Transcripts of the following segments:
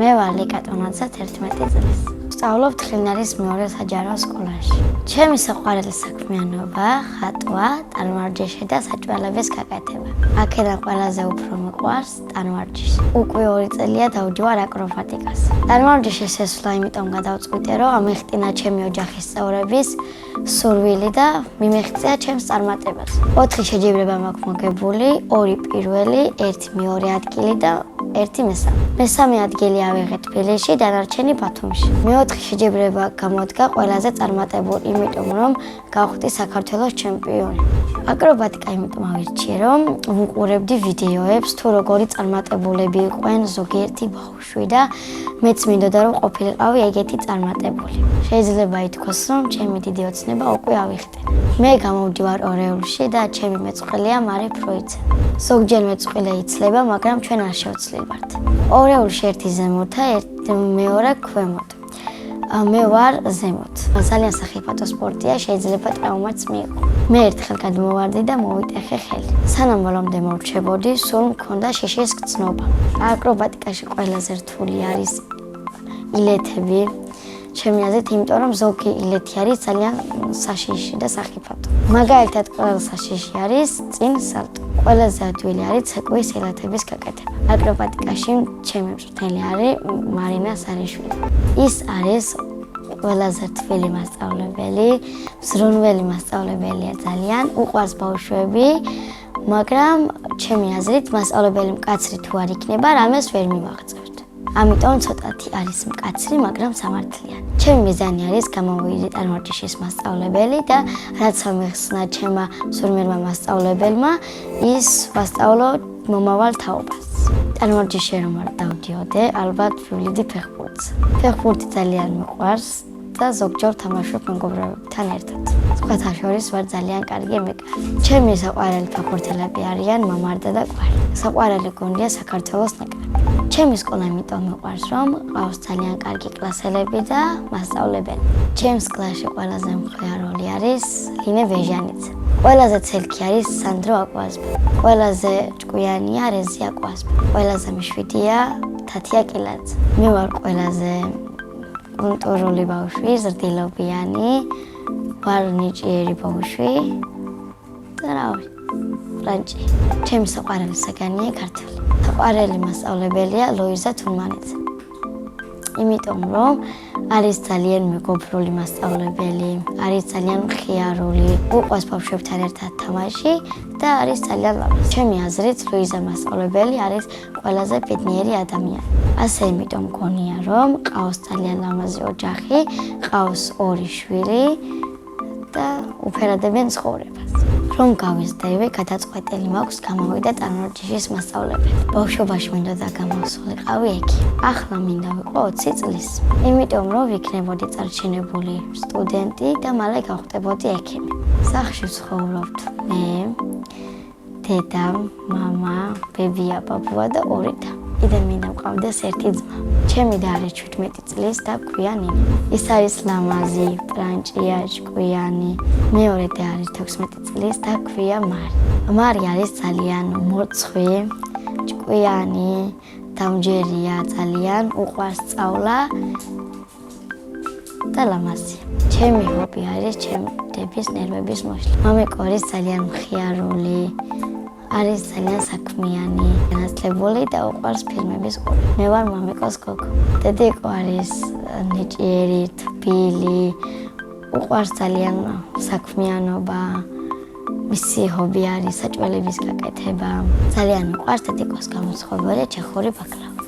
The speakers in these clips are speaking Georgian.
მე ვარ ლიკა ტონაძე 11 წლის. ვსწავლობ თხილნარის მეორე საჯარო სკოლაში. ჩემი საყვარელი საქმიანობა ხატვა, ტანვარჯიშე და საჭვალების გაკეთება. აქედან ყველაზე უფრო მიყვარს ტანვარჯიში. უკვე 2 წელია დავდივარ აკრობატიკას. ტანვარჯიშის შესვლა იმიტომ გადავწყვიტე, რომ ამეხტინა ჩემი ოჯახის წევრების სურვილი და მიმეღწია ჩემს წარმატებას. 4 შეჯიბრება მაქვს მოგებული, 2 პირველი, 1 მეორე ადგილი და 1 მესამე. მესამე ადგილი ავიღე თბილისში, დანარჩენი ბათუმში. მეოთხე შეჯიბრება გამოდგა ყველაზე წარმატებული, იმიტომ რომ გავხდი საქართველოს ჩემპიონი. აკრობატიკა იმიტომ ავირჩიე, რომ ვუყურებდი ვიდეოებს, თუ როგორი წარმატებულები იყვნენ ზოგიერთი ბავშვი და მეც მინდოდა რომ ყოფილიყავი ეგეთი წარმატებული. შეიძლება ითქვას, რომ ჩემი დიდი ოცნება უკვე ავიხდი. მე გამოვდივარ ორეულში და ჩემი მეწყვილეა მარი ფროიძე. ზოგჯერ მეწყვილე იცლება, მაგრამ ჩვენ არ შევცლებართ. ორეულში ერთი ზემოთა, მეორე ქვემოთ. მე ვარ ზემოთ. ძალიან სახიფათო სპორტია, შეიძლება ტრავმაც მიიღო. მე ერთხელ გადმოვარდი და მოვიტეხე ხელი. სანამ ბოლომდე მორჩებოდი, სულ მქონდა შიშის გრძნობა. აკრობატიკაში ყველაზე რთული არის ილეთები. ჩემი აზრით, იმიტომ რომ ზოგი ილეთი არის ძალიან საშიში და სახიფათო. მაგალითად, ყველაზე საშიში არის წინ სალტო. ყველაზე ადვილი არის ცეკვის ილეთების გაკეთება. აკრობატიკაში ჩემი მწვრთნელი არის მარინა სარიშვილი. ის არის ყველაზე რთული მასწავლებელი, მზრუნველი მასწავლებელია ძალიან, უყვარს ბავშვები, მაგრამ ჩემი აზრით, მასწავლებელი მკაცრი თუ არ იქნება, რამეს ვერ მივაღწევთ. ამიტომ ცოტათი არის მკაცრი, მაგრამ სამართლიანი. ჩემი მიზანი არის გამოვიდი ტანვარჯიშის მასწავლებელი და რაც ამეხსნა ჩემმა სურმელმა მასწავლებელმა, ის ვასწავლო მომავალ თაობას. ტანვარჯიში რომ არ დავდიოდე, ალბათ ვივლიდი ფეხბურთს. ფეხბურთი ძალიან მიყვარს და ზოგჯერ თამაშობ მეგობრებთან ერთად. სხვათა შორის ვარ ძალიან კარგი მეკარე. ჩემი საყვარელი ფეხბურთელები არიან მამარდა და კვარი. საყვარელი გუნდია საქართველოს ნაკრები. ჩემი სკოლა იმიტომ მიყვარს, რომ ყავს ძალიან კარგი კლასელები და მასწავლებელი. ჩემს კლასში ყველაზე მხიარული არის ლინე ვეჟანიძე. ყველაზე ცელქი არის სანდრო აკვაზბა. ყველაზე ჭკვიანია რეზი აკვაზბა. ყველაზე მშვიდია თათია კილაძე. მე ვარ ყველაზე კულტურული ბავშვი, ზრდილობიანი, ვარ ნიჭიერი ბავშვი და რავი, ფრანჭი. ჩემი საყვარელი საგანია ქართული. საყვარელი მასწავლებელია ლუიზა თურმანიძე. იმიტომ რომ არის ძალიან მეგობრული მასწავლებელი, არის ძალიან მხიარული, უყვარს ბავშვებთან ერთად თამაში და არის ძალიან ლამაზი. ჩემი აზრით, ლუიზა მასწავლებელი არის ყველაზე ბედნიერი ადამიანი. ასე იმიტომ მგონია, რომ ყავს ძალიან ლამაზი ოჯახი, ყავს 2 შვილი და უფერადებენ ცხოვრებას. რომ გავიზრდები, გადაწყვეტილი მაქვს გამოვიდე ტანვარჯიშის მასწავლებელი. ბავშვობაში მინდოდა გამოვსულიყავი ექიმი. ახლა მინდა ვიყო 20 წლის. იმიტომ რომ ვიქნებოდი წარჩინებული სტუდენტი და მალე გავხდებოდი ექიმი. სახლში ვცხოვრობთ მე, დედა, მამა, ბებია, ბაბუა და 2 და. კიდე მინდა მყავდეს 1 ძმა. ჩემი და არის 17 წლის და გვია ნინო. ის არის ლამაზი, პრანჭია, ჭკვიანი. მეორე და არის 16 წლის და გვია მარი. მარი არის ძალიან მორცხვი, ჭკვიანი, დამჯერია ძალიან, უყვარს სწავლა და ლამაზი. ჩემი ჰობი არის ჩემი დედის ნერვების მოშლა. მამიკო არის ძალიან მხიარული. არის ძალიან საქმიანი, განათლებული და უყვარს ფილმების ყურება. მე ვარ მამიკოს გოგო. დედიკო არის ნიჭიერი, თბილი, უყვარს ძალიან საქმიანობა. მისი ჰობი არის საჭველების გაკეთება. ძალიან უყვარს დედიკოს გამოცხობილი ჩეხური ბაკლავა.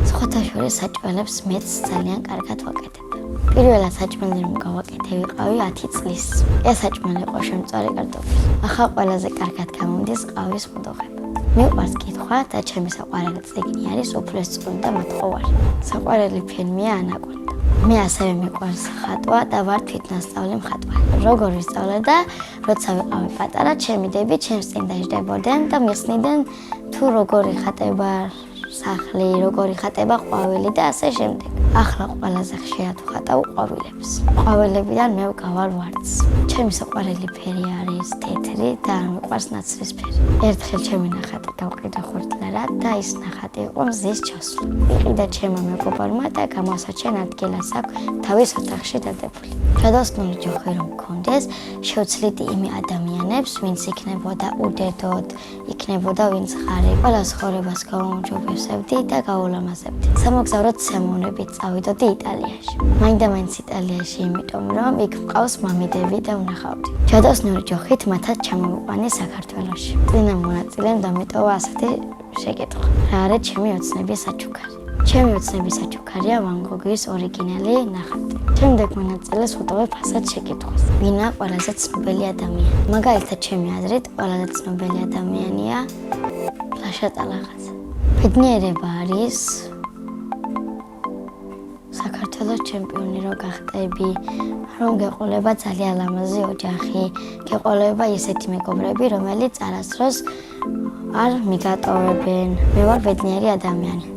სხვათა შორის საჭველებს მეც ძალიან კარგად ვაკეთებ. პირველად საჭმელი რომ გავაკეთე ვიყავი 10 წლის. ეს საჭმელი იყო შემწვარი კარტოფილი. ახლა ყველაზე კარგად გამომდის ყავის მოდოღება. მიყვარს კითხვა და ჩემი საყვარელი წიგნი არის უფლისწული და მათხოვარი. საყვარელი ფილმია ანაკონდა. მე ასევე მიყვარს ხატვა და ვარ თვითნასწავლი მხატვარი. როგორ ვისწავლე და როცა ვიყავი პატარა, ჩემი დები ჩემს წინ დაждდებოდნენ და მიხსნიდნენ თუ როგორი ხატება სახლი, როგორი ხატება ყვავილი და ასე შემდეგ. ახლა ყველაზე ხშირად ვხატავ ყვავილებს. ყვავილებიდან მე ვკავალ ვარდს. ჩემი საყვარელი ფერი არის თეთრი და არ მიყვარს ნაცრისფერი. ერთხელ ჩემი ნახატი გავყიდა ხურდლერად და ის ნახატი იყო მზის ჩასვლა. იყიდა ჩემმა მეგობარმა და გამოსაჩენ ადგილას აქვს თავის ოთახში დადებული. გადასკვნელი ჯოხი რომ მქონდეს, შევცლით იმ ადამიანებს, ვინც იქნებოდა უდედოდ, იქნებოდა ვინც ხარი. ყველა ცხოვრებას გავაუმჯობესებდი და გავულამაზებდი. სამოგზაუროდ სემოვნებით წავიდოდი იტალიაში. მაინდა-მაინც იტალიაში, იმიტომ რომ იქ მყავს მამიდები და ვნახავდი. გადასკვნელი ჯოხით მათაც ჩამოვიყვანე საქართველოში. წინა მონაწილემ დამიტოვა ასეთი შეკითხვა. რა არის ჩემი ოცნების საჩუქარი? ჩემი ოცნების საჩუქარია ვან გოგის ორიგინალი ნახატი. შემდეგ მონაწილეს ვუტოვებ ასეთ შეკითხვას. ვინა ყველაზე ცნობილი ადამიანი? მაგალითად, ჩემი აზრით, ყველაზე ცნობილი ადამიანია ლაშა ტალაღაძე. ბედნიერება არის საქართველოს ჩემპიონი რო გახდები, რომ გეყოლება ძალიან ლამაზი ოჯახი, გეყოლება ისეთი მეგობრები, რომელიც არასდროს არ მიგატოვებენ. მე ვარ ბედნიერი ადამიანი.